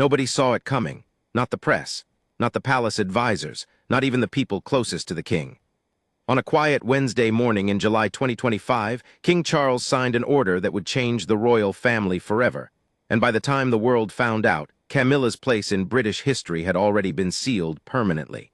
Nobody saw it coming, not the press, not the palace advisors, not even the people closest to the king. On a quiet Wednesday morning in July 2025, King Charles signed an order that would change the royal family forever, and by the time the world found out, Camilla's place in British history had already been sealed permanently.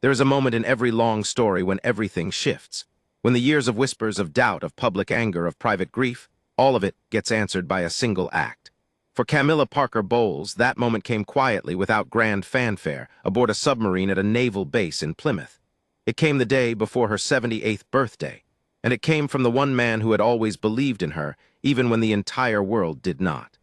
There is a moment in every long story when everything shifts, when the years of whispers of doubt, of public anger, of private grief, all of it gets answered by a single act. For Camilla Parker Bowles, that moment came quietly, without grand fanfare, aboard a submarine at a naval base in Plymouth. It came the day before her 78th birthday, and it came from the one man who had always believed in her, even when the entire world did not.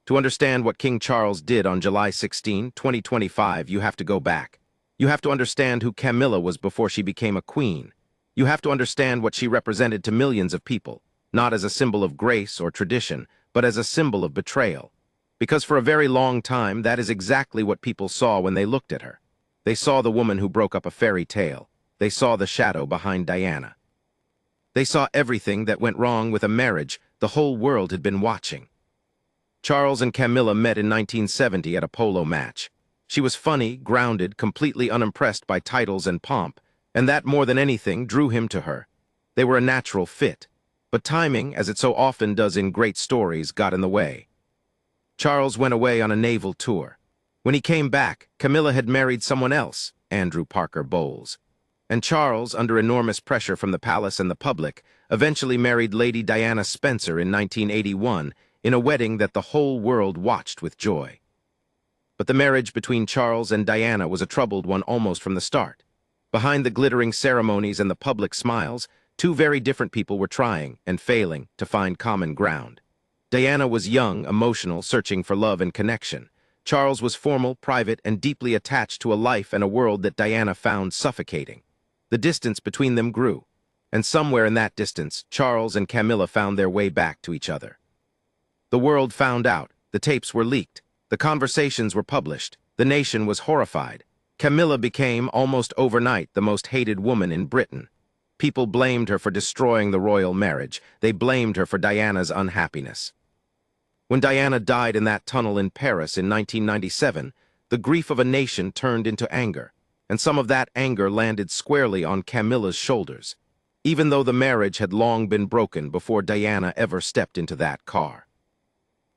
To understand what King Charles did on July 16, 2025, you have to go back. You have to understand who Camilla was before she became a queen. You have to understand what she represented to millions of people, not as a symbol of grace or tradition, but as a symbol of betrayal. Because for a very long time, that is exactly what people saw when they looked at her. They saw the woman who broke up a fairy tale. They saw the shadow behind Diana. They saw everything that went wrong with a marriage the whole world had been watching. Charles and Camilla met in 1970 at a polo match. She was funny, grounded, completely unimpressed by titles and pomp, and that more than anything drew him to her. They were a natural fit, but timing, as it so often does in great stories, got in the way. Charles went away on a naval tour. When he came back, Camilla had married someone else, Andrew Parker Bowles. And Charles, under enormous pressure from the palace and the public, eventually married Lady Diana Spencer in 1981 in a wedding that the whole world watched with joy. But the marriage between Charles and Diana was a troubled one almost from the start. Behind the glittering ceremonies and the public smiles, two very different people were trying and failing to find common ground. Diana was young, emotional, searching for love and connection. Charles was formal, private, and deeply attached to a life and a world that Diana found suffocating. The distance between them grew, and somewhere in that distance, Charles and Camilla found their way back to each other. The world found out, the tapes were leaked, the conversations were published, the nation was horrified. Camilla became, almost overnight, the most hated woman in Britain. People blamed her for destroying the royal marriage. They blamed her for Diana's unhappiness. When Diana died in that tunnel in Paris in 1997, the grief of a nation turned into anger, and some of that anger landed squarely on Camilla's shoulders, even though the marriage had long been broken before Diana ever stepped into that car.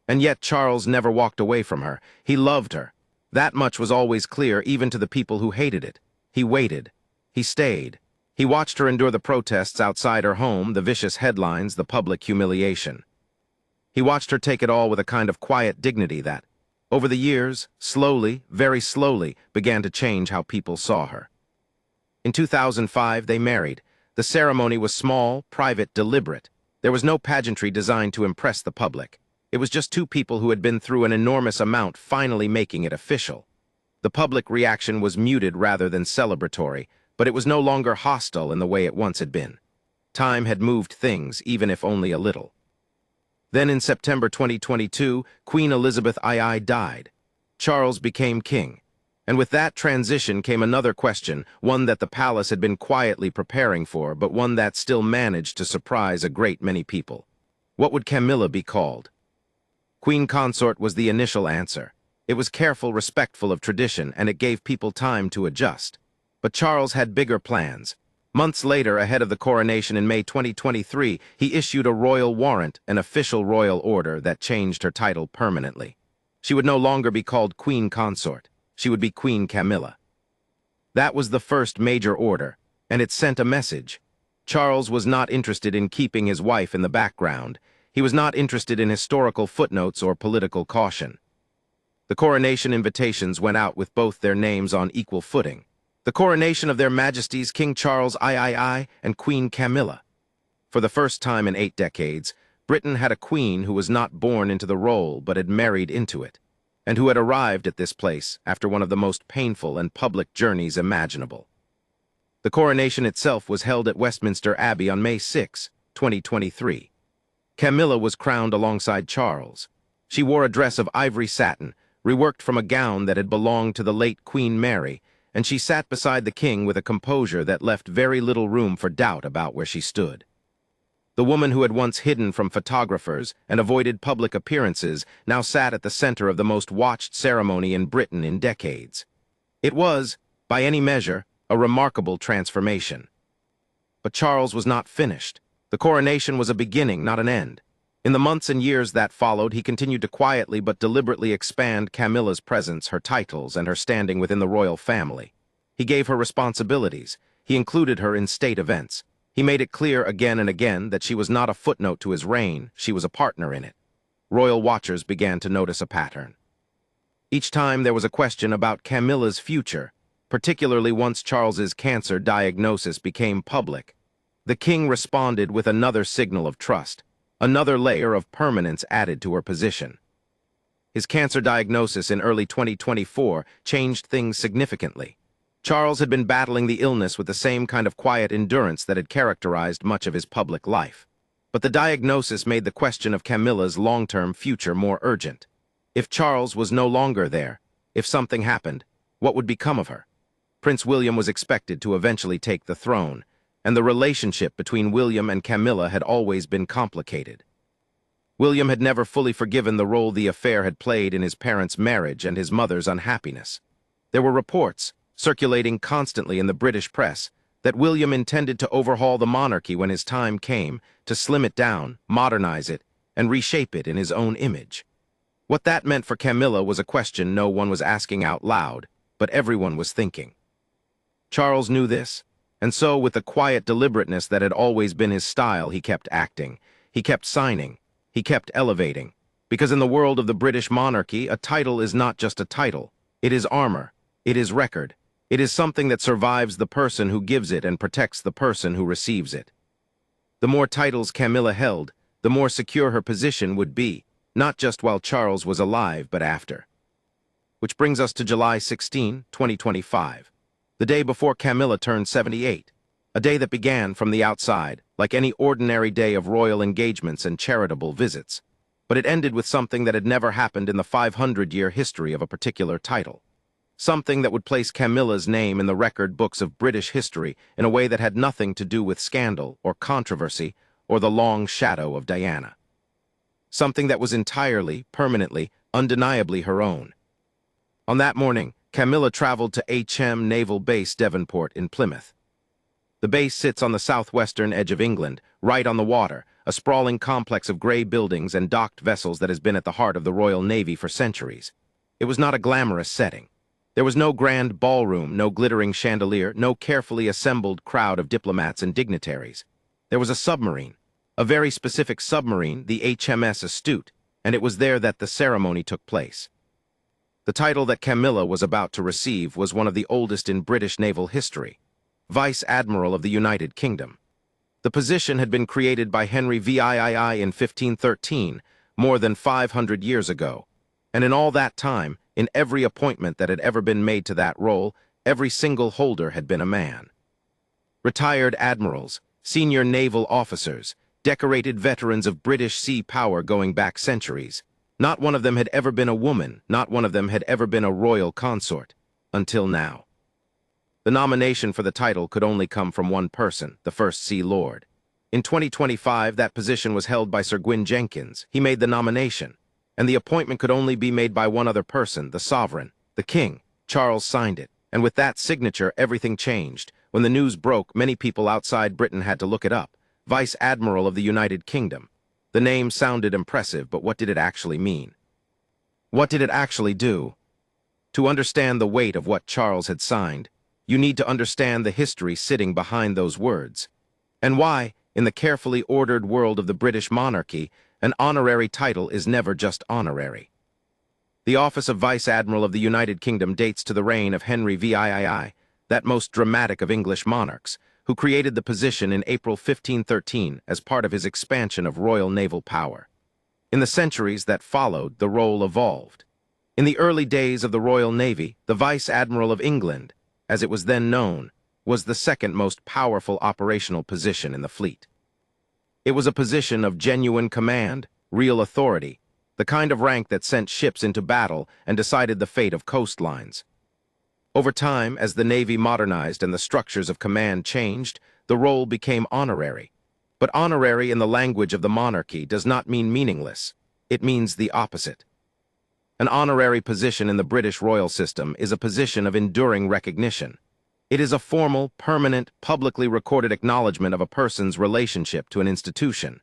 And yet Charles never walked away from her. He loved her. That much was always clear, even to the people who hated it. He waited. He stayed. He watched her endure the protests outside her home, the vicious headlines, the public humiliation. He watched her take it all with a kind of quiet dignity that, over the years, slowly, very slowly, began to change how people saw her. In 2005, they married. The ceremony was small, private, deliberate. There was no pageantry designed to impress the public. It was just two people who had been through an enormous amount finally making it official. The public reaction was muted rather than celebratory, but it was no longer hostile in the way it once had been. Time had moved things, even if only a little. Then in September 2022, Queen Elizabeth II died. Charles became king. And with that transition came another question, one that the palace had been quietly preparing for, but one that still managed to surprise a great many people. What would Camilla be called? Queen Consort was the initial answer. It was careful, respectful of tradition, and it gave people time to adjust. But Charles had bigger plans. Months later, ahead of the coronation in May 2023, he issued a royal warrant, an official royal order that changed her title permanently. She would no longer be called Queen Consort. She would be Queen Camilla. That was the first major order, and it sent a message. Charles was not interested in keeping his wife in the background. He was not interested in historical footnotes or political caution. The coronation invitations went out with both their names on equal footing. The coronation of their Majesties King Charles III and Queen Camilla. For the first time in 8 decades, Britain had a queen who was not born into the role but had married into it, and who had arrived at this place after one of the most painful and public journeys imaginable. The coronation itself was held at Westminster Abbey on May 6, 2023. Camilla was crowned alongside Charles. She wore a dress of ivory satin, reworked from a gown that had belonged to the late Queen Mary, and she sat beside the king with a composure that left very little room for doubt about where she stood. The woman who had once hidden from photographers and avoided public appearances now sat at the center of the most watched ceremony in Britain in decades. It was, by any measure, a remarkable transformation. But Charles was not finished. The coronation was a beginning, not an end. In the months and years that followed, he continued to quietly but deliberately expand Camilla's presence, her titles, and her standing within the royal family. He gave her responsibilities. He included her in state events. He made it clear again and again that she was not a footnote to his reign, she was a partner in it. Royal watchers began to notice a pattern. Each time there was a question about Camilla's future, particularly once Charles's cancer diagnosis became public. The king responded with another signal of trust, another layer of permanence added to her position. His cancer diagnosis in early 2024 changed things significantly. Charles had been battling the illness with the same kind of quiet endurance that had characterized much of his public life. But the diagnosis made the question of Camilla's long-term future more urgent. If Charles was no longer there, if something happened, what would become of her? Prince William was expected to eventually take the throne, and the relationship between William and Camilla had always been complicated. William had never fully forgiven the role the affair had played in his parents' marriage and his mother's unhappiness. There were reports, circulating constantly in the British press, that William intended to overhaul the monarchy when his time came, to slim it down, modernize it, and reshape it in his own image. What that meant for Camilla was a question no one was asking out loud, but everyone was thinking. Charles knew this, and so, with the quiet deliberateness that had always been his style, he kept acting, he kept signing, he kept elevating. Because in the world of the British monarchy, a title is not just a title. It is armor. It is record. It is something that survives the person who gives it and protects the person who receives it. The more titles Camilla held, the more secure her position would be, not just while Charles was alive, but after. Which brings us to July 16, 2025, the day before Camilla turned 78, a day that began from the outside, like any ordinary day of royal engagements and charitable visits. But it ended with something that had never happened in the 500-year history of a particular title. Something that would place Camilla's name in the record books of British history in a way that had nothing to do with scandal or controversy or the long shadow of Diana. Something that was entirely, permanently, undeniably her own. On that morning, Camilla traveled to HM Naval Base Devonport in Plymouth. The base sits on the southwestern edge of England, right on the water, a sprawling complex of gray buildings and docked vessels that has been at the heart of the Royal Navy for centuries. It was not a glamorous setting. There was no grand ballroom, no glittering chandelier, no carefully assembled crowd of diplomats and dignitaries. There was a submarine, a very specific submarine, the HMS Astute, and it was there that the ceremony took place. The title that Camilla was about to receive was one of the oldest in British naval history, Vice Admiral of the United Kingdom. The position had been created by Henry VIII in 1513, more than 500 years ago, and in all that time, in every appointment that had ever been made to that role, every single holder had been a man. Retired admirals, senior naval officers, decorated veterans of British sea power going back centuries. Not one of them had ever been a woman, not one of them had ever been a royal consort, until now. The nomination for the title could only come from one person, the First Sea Lord. In 2025, that position was held by Sir Gwyn Jenkins. He made the nomination, and the appointment could only be made by one other person, the sovereign, the king. Charles signed it, and with that signature, everything changed. When the news broke, many people outside Britain had to look it up. Vice Admiral of the United Kingdom. The name sounded impressive, but what did it actually mean? What did it actually do? To understand the weight of what Charles had signed, you need to understand the history sitting behind those words, and why, in the carefully ordered world of the British monarchy, an honorary title is never just honorary. The office of Vice Admiral of the United Kingdom dates to the reign of Henry VIII, that most dramatic of English monarchs, who created the position in April 1513 as part of his expansion of royal naval power. In the centuries that followed, the role evolved. In the early days of the Royal Navy, the Vice Admiral of England, as it was then known, was the second most powerful operational position in the fleet. It was a position of genuine command, real authority, the kind of rank that sent ships into battle and decided the fate of coastlines. Over time, as the Navy modernized and the structures of command changed, the role became honorary. But honorary in the language of the monarchy does not mean meaningless. It means the opposite. An honorary position in the British royal system is a position of enduring recognition. It is a formal, permanent, publicly recorded acknowledgement of a person's relationship to an institution.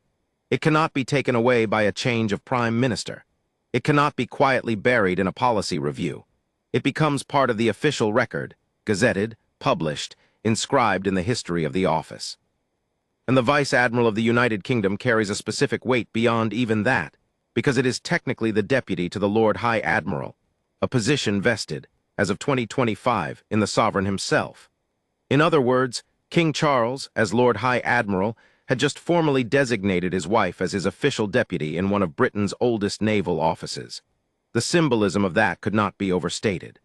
It cannot be taken away by a change of prime minister. It cannot be quietly buried in a policy review. It becomes part of the official record, gazetted, published, inscribed in the history of the office. And the Vice Admiral of the United Kingdom carries a specific weight beyond even that, because it is technically the deputy to the Lord High Admiral, a position vested, as of 2025, in the sovereign himself. In other words, King Charles, as Lord High Admiral, had just formally designated his wife as his official deputy in one of Britain's oldest naval offices. The symbolism of that could not be overstated.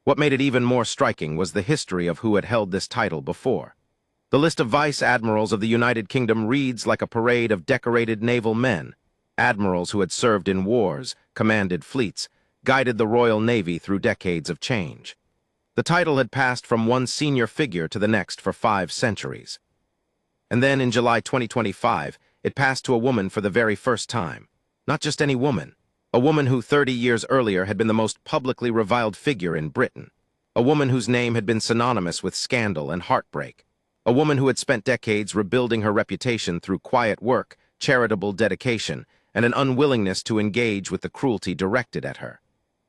What made it even more striking was the history of who had held this title before. The list of Vice Admirals of the United Kingdom reads like a parade of decorated naval men, admirals who had served in wars, commanded fleets, guided the Royal Navy through decades of change. The title had passed from one senior figure to the next for 5 centuries. And then in July 2025, it passed to a woman for the very first time. Not just any woman. A woman who 30 years earlier had been the most publicly reviled figure in Britain. A woman whose name had been synonymous with scandal and heartbreak. A woman who had spent decades rebuilding her reputation through quiet work, charitable dedication, and an unwillingness to engage with the cruelty directed at her.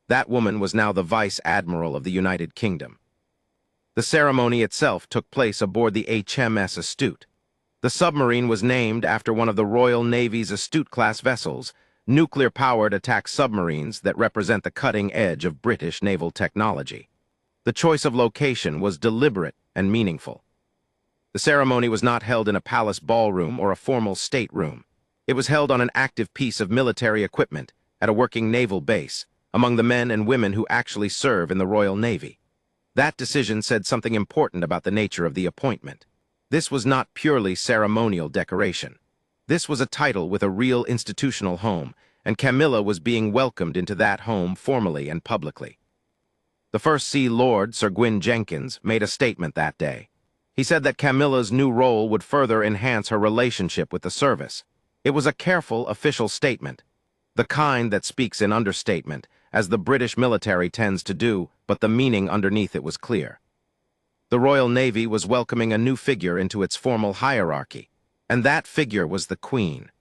That woman was now the Vice Admiral of the United Kingdom. The ceremony itself took place aboard the HMS Astute. The submarine was named after one of the Royal Navy's Astute-class vessels, nuclear-powered attack submarines that represent the cutting edge of British naval technology. The choice of location was deliberate and meaningful. The ceremony was not held in a palace ballroom or a formal stateroom. It was held on an active piece of military equipment at a working naval base, among the men and women who actually serve in the Royal Navy. That decision said something important about the nature of the appointment. This was not purely ceremonial decoration. This was a title with a real institutional home, and Camilla was being welcomed into that home formally and publicly. The First Sea Lord, Sir Gwyn Jenkins, made a statement that day. He said that Camilla's new role would further enhance her relationship with the service. It was a careful, official statement, the kind that speaks in understatement, as the British military tends to do, but the meaning underneath it was clear. The Royal Navy was welcoming a new figure into its formal hierarchy, and that figure was the Queen.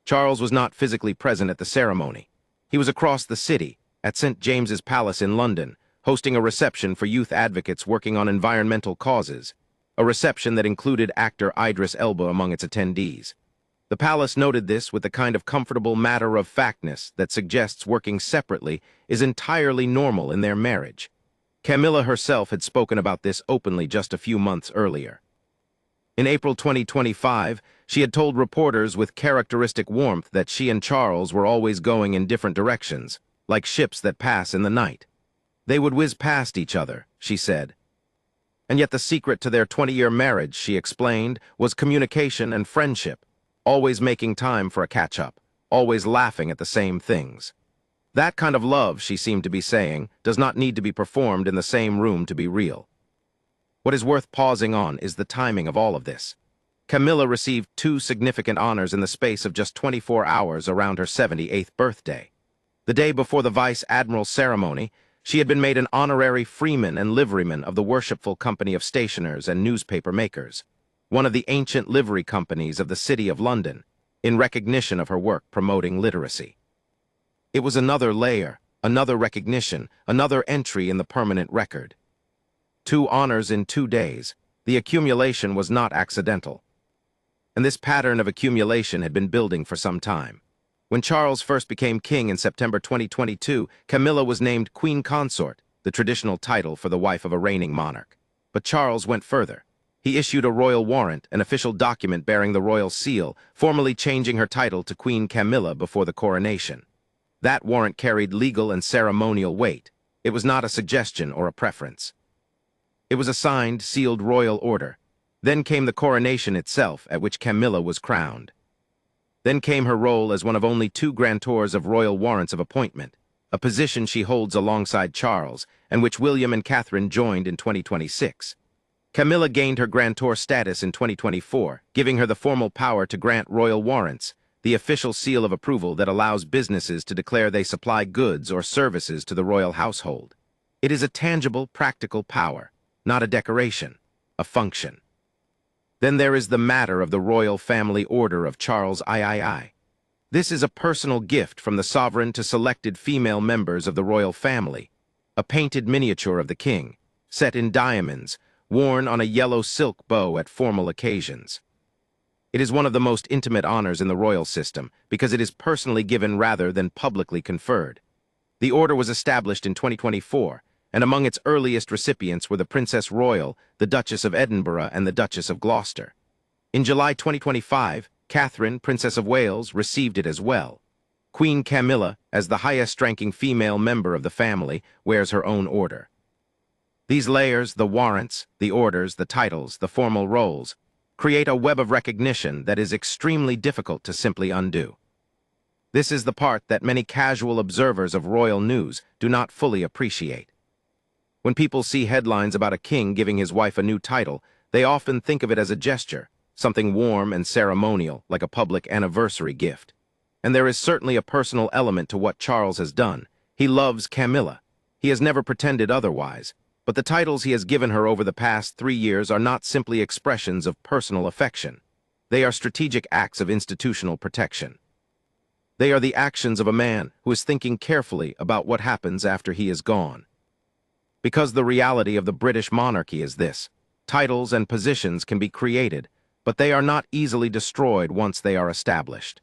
Charles was not physically present at the ceremony. He was across the city, at St. James's Palace in London, hosting a reception for youth advocates working on environmental causes, a reception that included actor Idris Elba among its attendees. The palace noted this with the kind of comfortable matter-of-factness that suggests working separately is entirely normal in their marriage. Camilla herself had spoken about this openly just a few months earlier. In April 2025, she had told reporters with characteristic warmth that she and Charles were always going in different directions, like ships that pass in the night. They would whiz past each other, she said. And yet the secret to their 20-year marriage, she explained, was communication and friendship, always making time for a catch-up, always laughing at the same things. That kind of love, she seemed to be saying, does not need to be performed in the same room to be real. What is worth pausing on is the timing of all of this. Camilla received 2 significant honors in the space of just 24 hours around her 78th birthday. The day before the Vice Admiral ceremony, she had been made an honorary freeman and liveryman of the Worshipful Company of Stationers and Newspaper Makers, one of the ancient livery companies of the City of London, in recognition of her work promoting literacy. It was another layer, another recognition, another entry in the permanent record. 2 honors in 2 days. The accumulation was not accidental. And this pattern of accumulation had been building for some time. When Charles first became king in September 2022, Camilla was named Queen Consort, the traditional title for the wife of a reigning monarch. But Charles went further. He issued a royal warrant, an official document bearing the royal seal, formally changing her title to Queen Camilla before the coronation. That warrant carried legal and ceremonial weight. It was not a suggestion or a preference. It was a signed, sealed royal order. Then came the coronation itself, at which Camilla was crowned. Then came her role as one of only 2 grantors of royal warrants of appointment, a position she holds alongside Charles, and which William and Catherine joined in 2026. Camilla gained her grantor status in 2024, giving her the formal power to grant royal warrants, the official seal of approval that allows businesses to declare they supply goods or services to the royal household. It is a tangible, practical power, not a decoration, a function. Then there is the matter of the Royal Family Order of Charles III. This is a personal gift from the sovereign to selected female members of the royal family, a painted miniature of the king, set in diamonds, worn on a yellow silk bow at formal occasions. It is one of the most intimate honors in the royal system because it is personally given rather than publicly conferred. The order was established in 2024, and among its earliest recipients were the Princess Royal, the Duchess of Edinburgh, and the Duchess of Gloucester. In July 2025, Catherine, Princess of Wales, received it as well. Queen Camilla, as the highest-ranking female member of the family, wears her own order. These layers, the warrants, the orders, the titles, the formal roles, create a web of recognition that is extremely difficult to simply undo. This is the part that many casual observers of royal news do not fully appreciate. When people see headlines about a king giving his wife a new title, they often think of it as a gesture, something warm and ceremonial, like a public anniversary gift. And there is certainly a personal element to what Charles has done. He loves Camilla. He has never pretended otherwise. But the titles he has given her over the past 3 years are not simply expressions of personal affection. They are strategic acts of institutional protection. They are the actions of a man who is thinking carefully about what happens after he is gone. Because the reality of the British monarchy is this: titles and positions can be created, but they are not easily destroyed once they are established.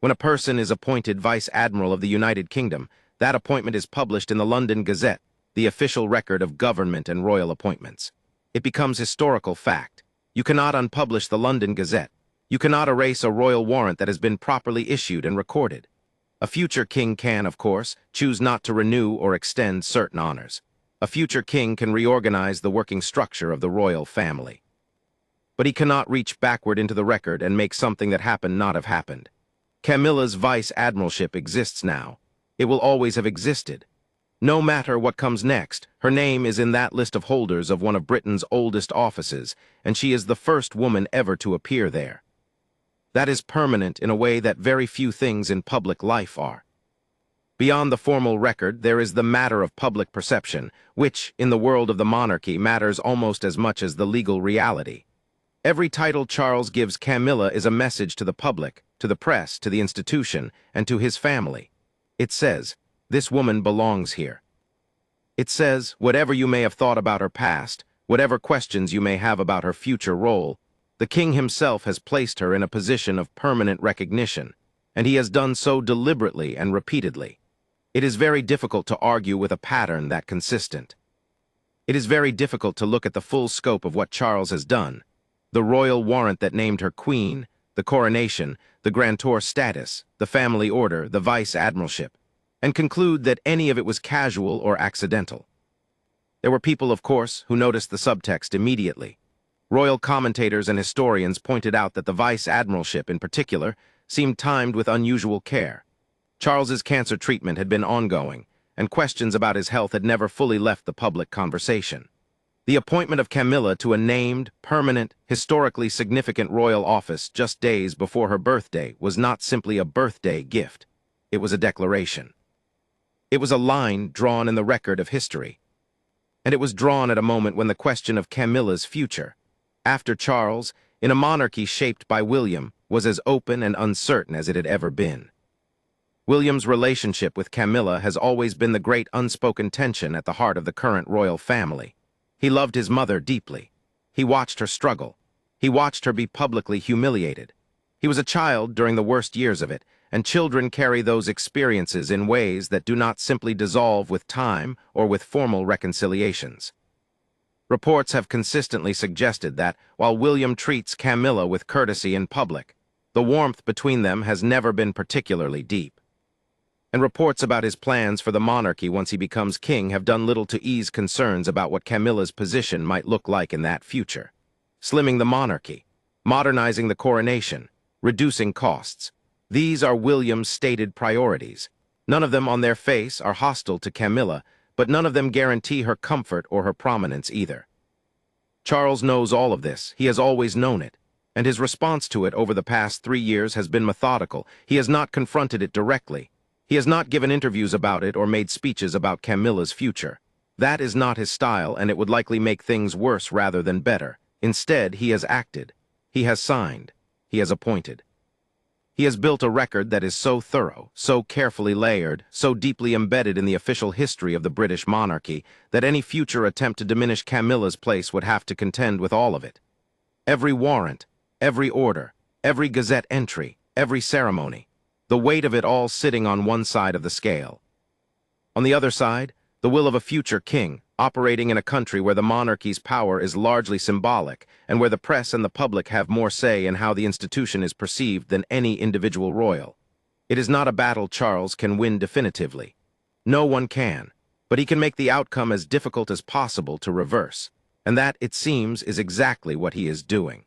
When a person is appointed Vice Admiral of the United Kingdom, that appointment is published in the London Gazette, the official record of government and royal appointments. It becomes historical fact. You cannot unpublish the London Gazette. You cannot erase a royal warrant that has been properly issued and recorded. A future king can, of course, choose not to renew or extend certain honors. A future king can reorganize the working structure of the royal family. But he cannot reach backward into the record and make something that happened not have happened. Camilla's vice admiralship exists now. It will always have existed. No matter what comes next, her name is in that list of holders of one of Britain's oldest offices, and she is the first woman ever to appear there. That is permanent in a way that very few things in public life are. Beyond the formal record, there is the matter of public perception, which, in the world of the monarchy, matters almost as much as the legal reality. Every title Charles gives Camilla is a message to the public, to the press, to the institution, and to his family. It says, "This woman belongs here." It says, whatever you may have thought about her past, whatever questions you may have about her future role, the king himself has placed her in a position of permanent recognition, and he has done so deliberately and repeatedly. It is very difficult to argue with a pattern that consistent. It is very difficult to look at the full scope of what Charles has done: the royal warrant that named her queen, the coronation, the grantor status, the family order, the vice admiralship, and conclude that any of it was casual or accidental. There were people, of course, who noticed the subtext immediately. Royal commentators and historians pointed out that the vice admiralship, in particular, seemed timed with unusual care. Charles's cancer treatment had been ongoing, and questions about his health had never fully left the public conversation. The appointment of Camilla to a named, permanent, historically significant royal office just days before her birthday was not simply a birthday gift. It was a declaration. It was a line drawn in the record of history. And it was drawn at a moment when the question of Camilla's future, after Charles, in a monarchy shaped by William, was as open and uncertain as it had ever been. William's relationship with Camilla has always been the great unspoken tension at the heart of the current royal family. He loved his mother deeply. He watched her struggle. He watched her be publicly humiliated. He was a child during the worst years of it, and children carry those experiences in ways that do not simply dissolve with time or with formal reconciliations. Reports have consistently suggested that, while William treats Camilla with courtesy in public, the warmth between them has never been particularly deep. And reports about his plans for the monarchy once he becomes king have done little to ease concerns about what Camilla's position might look like in that future. Slimming the monarchy, modernizing the coronation, reducing costs. These are William's stated priorities. None of them on their face are hostile to Camilla, but none of them guarantee her comfort or her prominence either. Charles knows all of this. He has always known it. And his response to it over the past 3 years has been methodical. He has not confronted it directly. He has not given interviews about it or made speeches about Camilla's future. That is not his style, and it would likely make things worse rather than better. Instead, he has acted. He has signed. He has appointed. He has built a record that is so thorough, so carefully layered, so deeply embedded in the official history of the British monarchy that any future attempt to diminish Camilla's place would have to contend with all of it. Every warrant, every order, every gazette entry, every ceremony, the weight of it all sitting on one side of the scale. On the other side, the will of a future king, operating in a country where the monarchy's power is largely symbolic and where the press and the public have more say in how the institution is perceived than any individual royal. It is not a battle Charles can win definitively. No one can, but he can make the outcome as difficult as possible to reverse, and that, it seems, is exactly what he is doing.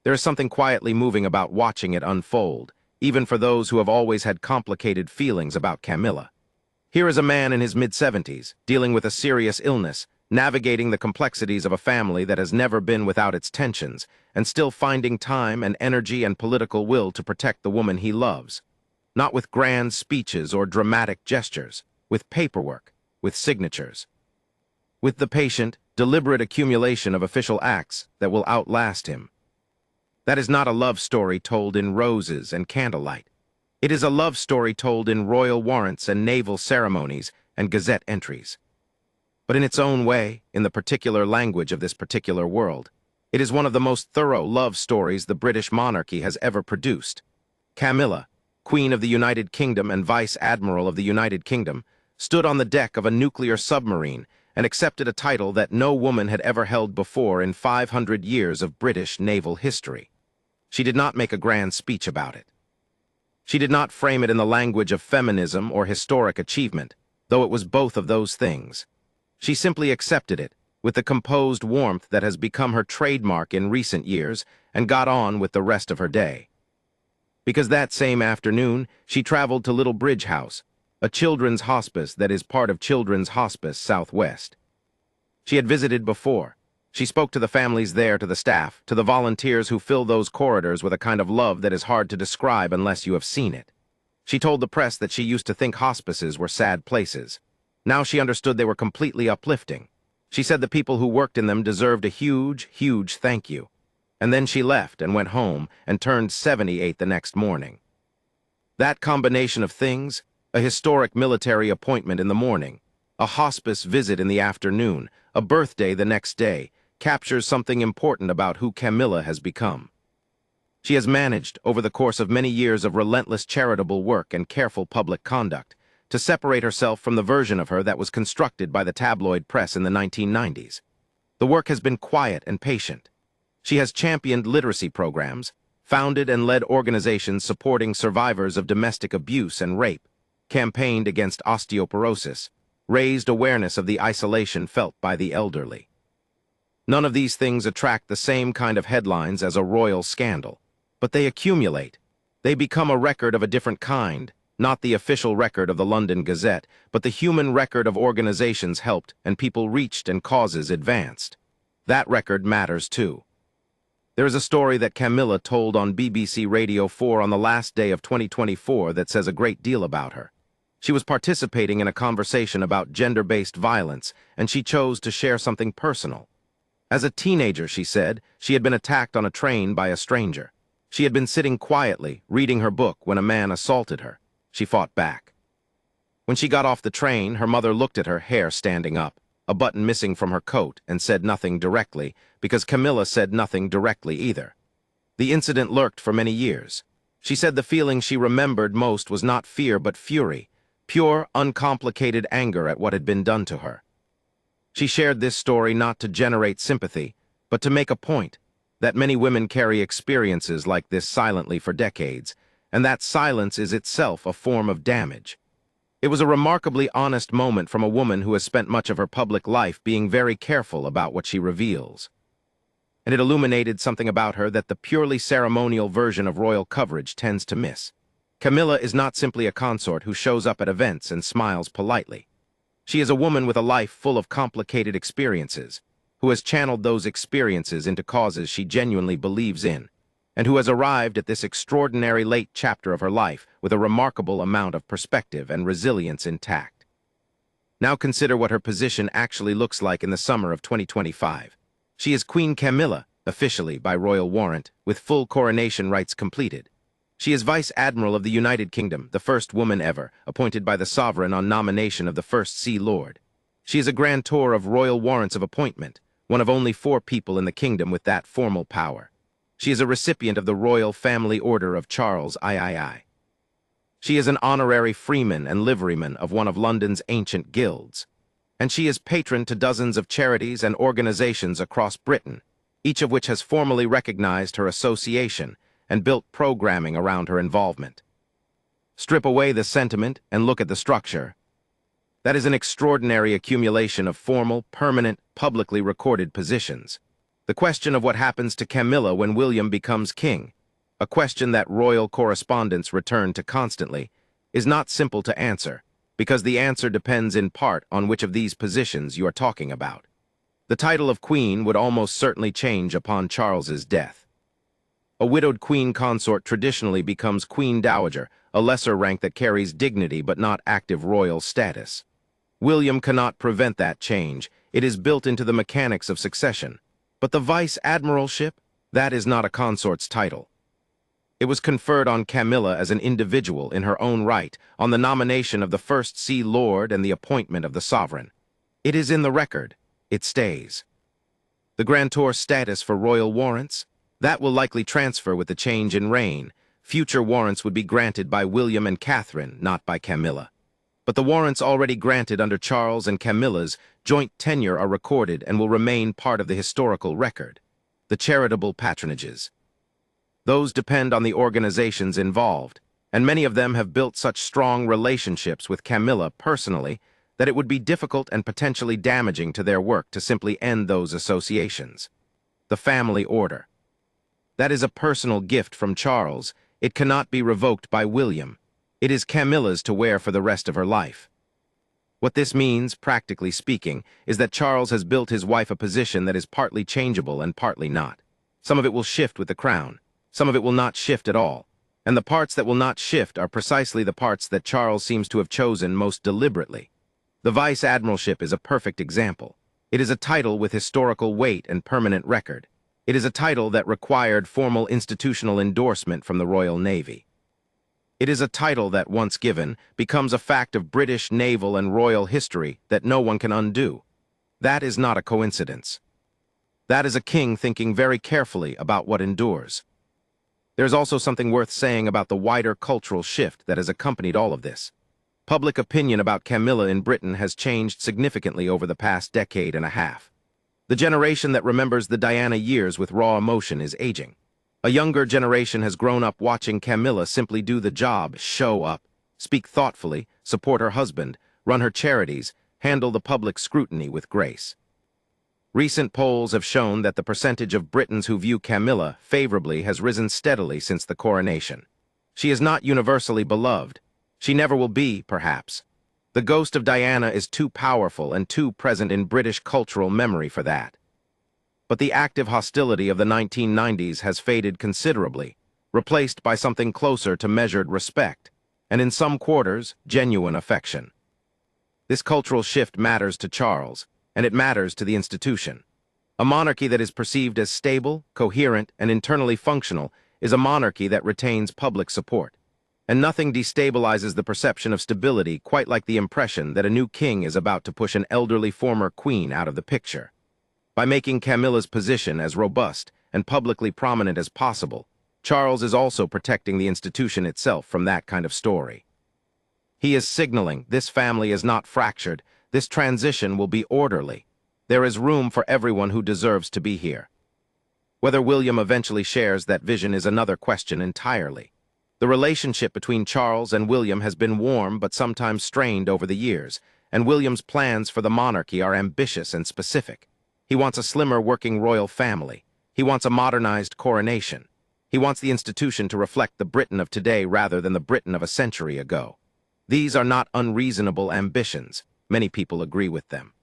There is something quietly moving about watching it unfold, even for those who have always had complicated feelings about Camilla. Here is a man in his mid-70s, dealing with a serious illness, navigating the complexities of a family that has never been without its tensions, and still finding time and energy and political will to protect the woman he loves. Not with grand speeches or dramatic gestures, with paperwork, with signatures. With the patient, deliberate accumulation of official acts that will outlast him. That is not a love story told in roses and candlelight. It is a love story told in royal warrants and naval ceremonies and gazette entries. But in its own way, in the particular language of this particular world, it is one of the most thorough love stories the British monarchy has ever produced. Camilla, Queen of the United Kingdom and Vice Admiral of the United Kingdom, stood on the deck of a nuclear submarine and accepted a title that no woman had ever held before in 500 years of British naval history. She did not make a grand speech about it. She did not frame it in the language of feminism or historic achievement, though it was both of those things. She simply accepted it, with the composed warmth that has become her trademark in recent years, and got on with the rest of her day. Because that same afternoon, she traveled to Little Bridge House, a children's hospice that is part of Children's Hospice Southwest. She had visited before. She spoke to the families there, to the staff, to the volunteers who fill those corridors with a kind of love that is hard to describe unless you have seen it. She told the press that she used to think hospices were sad places. Now she understood they were completely uplifting. She said the people who worked in them deserved a huge, huge thank you. And then she left and went home and turned 78 the next morning. That combination of things, a historic military appointment in the morning, a hospice visit in the afternoon, a birthday the next day, captures something important about who Camilla has become. She has managed, over the course of many years of relentless charitable work and careful public conduct, to separate herself from the version of her that was constructed by the tabloid press in the 1990s. The work has been quiet and patient. She has championed literacy programs, founded and led organizations supporting survivors of domestic abuse and rape, campaigned against osteoporosis, raised awareness of the isolation felt by the elderly. None of these things attract the same kind of headlines as a royal scandal, but they accumulate. They become a record of a different kind, not the official record of the London Gazette, but the human record of organizations helped and people reached and causes advanced. That record matters too. There is a story that Camilla told on BBC Radio 4 on the last day of 2024 that says a great deal about her. She was participating in a conversation about gender-based violence, and she chose to share something personal. As a teenager, she said, she had been attacked on a train by a stranger. She had been sitting quietly, reading her book, when a man assaulted her. She fought back. When she got off the train, her mother looked at her, hair standing up, a button missing from her coat, and said nothing directly, because Camilla said nothing directly either. The incident lurked for many years. She said the feeling she remembered most was not fear but fury, pure, uncomplicated anger at what had been done to her. She shared this story not to generate sympathy, but to make a point, that many women carry experiences like this silently for decades, and that silence is itself a form of damage. It was a remarkably honest moment from a woman who has spent much of her public life being very careful about what she reveals. And it illuminated something about her that the purely ceremonial version of royal coverage tends to miss. Camilla is not simply a consort who shows up at events and smiles politely. She is a woman with a life full of complicated experiences, who has channeled those experiences into causes she genuinely believes in, and who has arrived at this extraordinary late chapter of her life with a remarkable amount of perspective and resilience intact. Now consider what her position actually looks like in the summer of 2025. She is Queen Camilla, officially by royal warrant, with full coronation rites completed. She is Vice Admiral of the United Kingdom, the first woman ever, appointed by the sovereign on nomination of the First Sea Lord. She is a grantor of royal warrants of appointment, one of only 4 people in the kingdom with that formal power. She is a recipient of the Royal Family Order of Charles III. She is an honorary freeman and liveryman of one of London's ancient guilds. And she is patron to dozens of charities and organizations across Britain, each of which has formally recognized her association and built programming around her involvement. Strip away the sentiment and look at the structure. That is an extraordinary accumulation of formal, permanent, publicly recorded positions. The question of what happens to Camilla when William becomes king, a question that royal correspondents return to constantly, is not simple to answer, because the answer depends in part on which of these positions you are talking about. The title of queen would almost certainly change upon Charles's death. A widowed queen consort traditionally becomes queen dowager, a lesser rank that carries dignity but not active royal status. William cannot prevent that change. It is built into the mechanics of succession. But the vice admiralship, that is not a consort's title. It was conferred on Camilla as an individual in her own right, on the nomination of the First Sea Lord and the appointment of the sovereign. It is in the record. It stays. The grantor status for royal warrants? That will likely transfer with the change in reign. Future warrants would be granted by William and Catherine, not by Camilla. But the warrants already granted under Charles and Camilla's joint tenure are recorded and will remain part of the historical record. The charitable patronages. Those depend on the organizations involved, and many of them have built such strong relationships with Camilla personally that it would be difficult and potentially damaging to their work to simply end those associations. The family order. That is a personal gift from Charles. It cannot be revoked by William. It is Camilla's to wear for the rest of her life. What this means, practically speaking, is that Charles has built his wife a position that is partly changeable and partly not. Some of it will shift with the crown. Some of it will not shift at all, and the parts that will not shift are precisely the parts that Charles seems to have chosen most deliberately. The vice admiralship is a perfect example. It is a title with historical weight and permanent record. It is a title that required formal institutional endorsement from the Royal Navy. It is a title that, once given, becomes a fact of British naval and royal history that no one can undo. That is not a coincidence. That is a king thinking very carefully about what endures. There's also something worth saying about the wider cultural shift that has accompanied all of this. Public opinion about Camilla in Britain has changed significantly over the past decade and a half. The generation that remembers the Diana years with raw emotion is aging. A younger generation has grown up watching Camilla simply do the job, show up, speak thoughtfully, support her husband, run her charities, handle the public scrutiny with grace. Recent polls have shown that the percentage of Britons who view Camilla favorably has risen steadily since the coronation. She is not universally beloved. She never will be, perhaps. The ghost of Diana is too powerful and too present in British cultural memory for that. But the active hostility of the 1990s has faded considerably, replaced by something closer to measured respect, and in some quarters, genuine affection. This cultural shift matters to Charles, and it matters to the institution. A monarchy that is perceived as stable, coherent, and internally functional is a monarchy that retains public support. And nothing destabilizes the perception of stability quite like the impression that a new king is about to push an elderly former queen out of the picture. By making Camilla's position as robust and publicly prominent as possible, Charles is also protecting the institution itself from that kind of story. He is signaling this family is not fractured. This transition will be orderly. There is room for everyone who deserves to be here. Whether William eventually shares that vision is another question entirely. The relationship between Charles and William has been warm but sometimes strained over the years, and William's plans for the monarchy are ambitious and specific. He wants a slimmer working royal family. He wants a modernized coronation. He wants the institution to reflect the Britain of today rather than the Britain of a century ago. These are not unreasonable ambitions. Many people agree with them.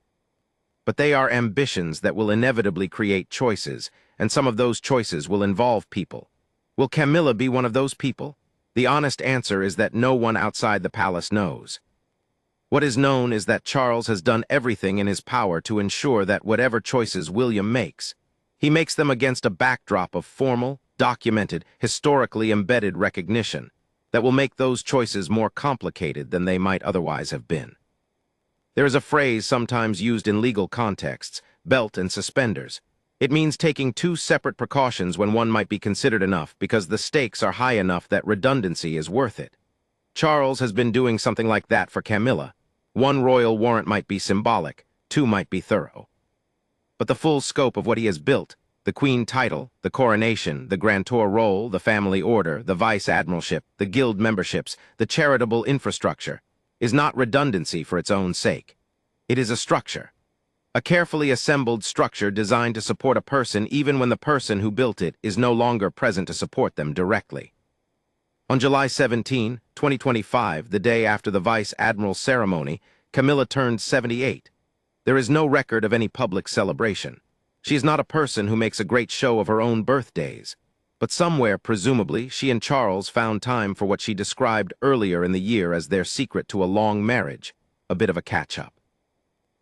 but they are ambitions that will inevitably create choices, and some of those choices will involve people. Will Camilla be one of those people? The honest answer is that no one outside the palace knows. What is known is that Charles has done everything in his power to ensure that whatever choices William makes, he makes them against a backdrop of formal, documented, historically embedded recognition that will make those choices more complicated than they might otherwise have been. There is a phrase sometimes used in legal contexts, belt and suspenders. It means taking two separate precautions when one might be considered enough because the stakes are high enough that redundancy is worth it. Charles has been doing something like that for Camilla. One royal warrant might be symbolic, two might be thorough. But the full scope of what he has built, the queen title, the coronation, the grantor role, the family order, the vice-admiralship, the guild memberships, the charitable infrastructure, is not redundancy for its own sake. It is a structure. A carefully assembled structure designed to support a person even when the person who built it is no longer present to support them directly. On July 17, 2025, the day after the vice-admiral ceremony, Camilla turned 78. There is no record of any public celebration. She is not a person who makes a great show of her own birthdays. But somewhere, presumably, she and Charles found time for what she described earlier in the year as their secret to a long marriage, a bit of a catch-up.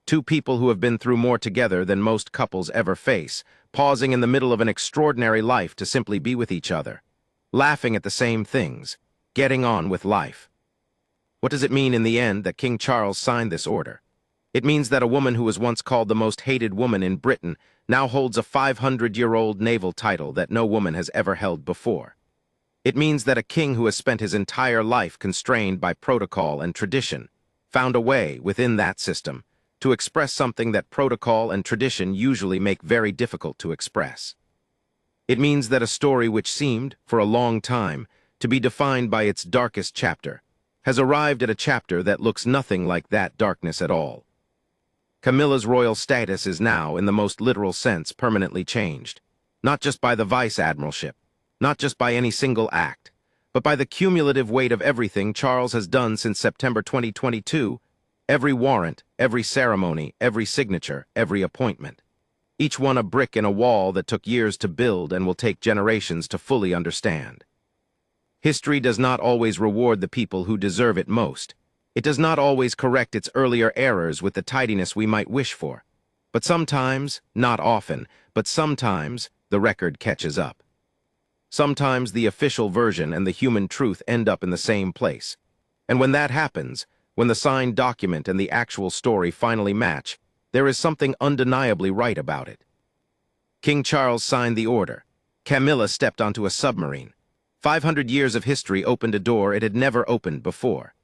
Two people who have been through more together than most couples ever face, pausing in the middle of an extraordinary life to simply be with each other, laughing at the same things, getting on with life. What does it mean in the end that King Charles signed this order? It means that a woman who was once called the most hated woman in Britain now holds a 500-year-old naval title that no woman has ever held before. It means that a king who has spent his entire life constrained by protocol and tradition found a way, within that system, to express something that protocol and tradition usually make very difficult to express. It means that a story which seemed, for a long time, to be defined by its darkest chapter, has arrived at a chapter that looks nothing like that darkness at all. Camilla's royal status is now, in the most literal sense, permanently changed, not just by the vice-admiralship, not just by any single act, but by the cumulative weight of everything Charles has done since September 2022, every warrant, every ceremony, every signature, every appointment. Each one a brick in a wall that took years to build and will take generations to fully understand. History does not always reward the people who deserve it most. It does not always correct its earlier errors with the tidiness we might wish for. But sometimes, not often, but sometimes, the record catches up. Sometimes the official version and the human truth end up in the same place. And when that happens, when the signed document and the actual story finally match, there is something undeniably right about it. King Charles signed the order. Camilla stepped onto a submarine. 500 years of history opened a door it had never opened before.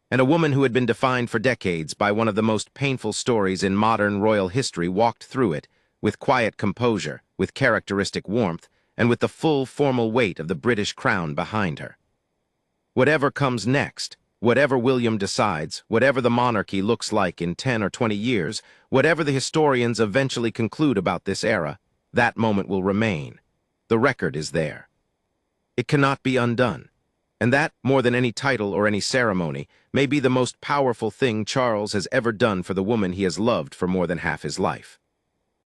And a woman who had been defined for decades by one of the most painful stories in modern royal history walked through it with quiet composure, with characteristic warmth, and with the full formal weight of the British crown behind her. Whatever comes next, whatever William decides, whatever the monarchy looks like in 10 or 20 years, whatever the historians eventually conclude about this era, that moment will remain. The record is there. It cannot be undone. And that, more than any title or any ceremony, may be the most powerful thing Charles has ever done for the woman he has loved for more than half his life.